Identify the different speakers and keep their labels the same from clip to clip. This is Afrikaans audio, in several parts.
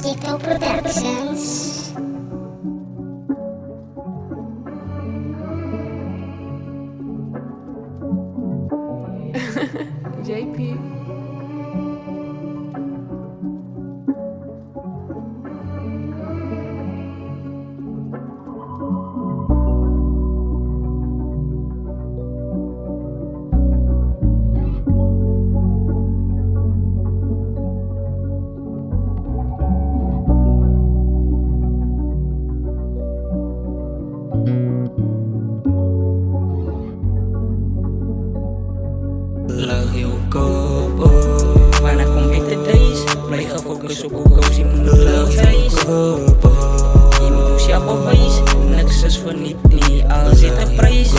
Speaker 1: Digital Productions.
Speaker 2: JP.
Speaker 3: Lag jou kop op wanneer kom ek te thuis? Bly gefokus op hoe koos jy moet lag thuis. Jy moet jouself opwys, niks is verniet nie, alles het 'n prys.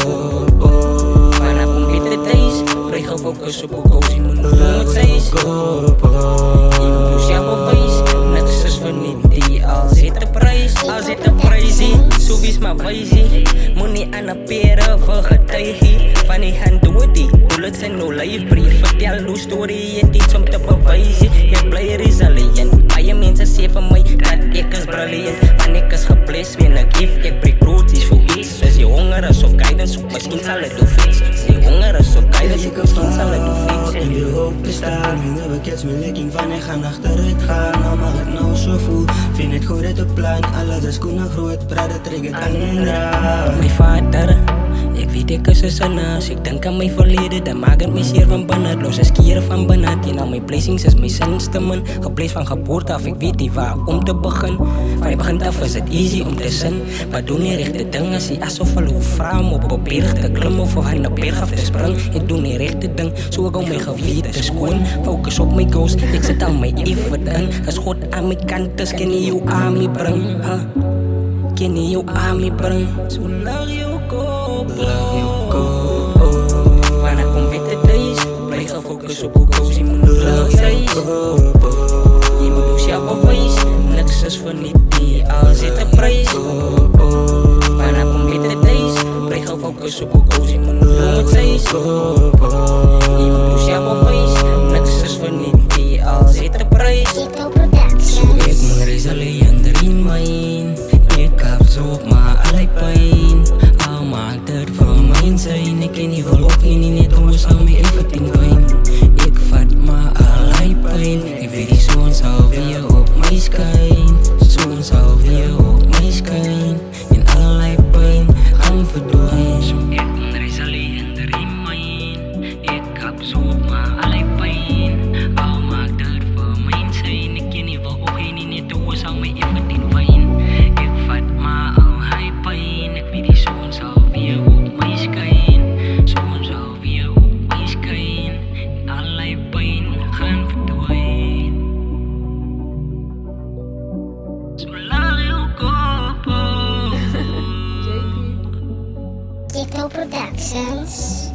Speaker 3: Wanneer kom ek te thuis? Bly gefokus op hoe koos jy moet lag thuis. Jy moet jouself opwys, niks is verniet nie, alles het 'n prys. Alles het 'n prysie, so wees maar wysie. Moenie aan 'n pere vir getuigie van die hand dood die. Bullets en no life brief, vertel hoe story het iets om te bewys. Ek bly resilient, baie mense sê vir my dat ek is brilliant. Want ek is gebless, wen ek gift, ek breek broodjes voor iets. Soos die honger is so guidance, miskien sal het doen fix. Die honger is so guidance, miskien sal het doen fix.
Speaker 4: En wil hoop bestaan, nu heb ik iets meer lekking van en gaan achteruit gaan. Nou mag het nou zo voel, vind het goed uit op plan. Alles is koen groot, praat het trek het aan en raar.
Speaker 3: My vader, ek weet ek is 'n sinner. As ek dink aan my verlede, dan maak het my seer van binne. Los is keer van binne, teen al my blessings is my sins te min. Gebless van geboorte af, ek weet nie waar om te begin. Van die begin af is het easy om te sin. Maar doen die regte ding, as jy asof hulle hoe vra om op 'n berg te klim of aan 'n berg af te spring. Ek doen die regte ding, so ek hou my gewete skoon. Focus op my goals, ek sit al my effort in. As God aan my kant is, kan hy jou aan my bring, kan hy jou aan my bring. So lag jou kop, lag jou kop op wanneer kom ek te thuis? Bly gefokus op hoe koos jy moet lag thuis. Jy moet jouself opwys, niks is verniet nie, alles het 'n prys. Wanneer kom ek te thuis? Bly gefokus op hoe koos jy moet lag thuis. Jy moet jouself opwys, niks is verniet nie, alles het 'n prys.
Speaker 1: Digital Productions.
Speaker 4: So ek moet resilient erin myn. Ek heb zo op maar allerlei pijn. Al maakt het van mijn zijn. Ik ken niet wel op en niet hoe zou me even in wijn. Ik vat maar allerlei pijn. Ik weet die zon zal weer op mij schijn. Zon zal weer op mij schijn. En allerlei pijn gaan verdwijnen. Zo ik moet resilient erin myn. Ik heb zo op maar allerlei pijn. Al maakt het van mijn zijn. Ik ken niet wel op en niet hoe zou me even in wijn. Ik vat maar al hij pijn. Ik weet die zon zal weer op mij schijn. Zon zal weer op mij schijn. En allerlei pijn gaan verdwijnen. Zo laag je kop op.
Speaker 2: JP.
Speaker 1: Digital Productions.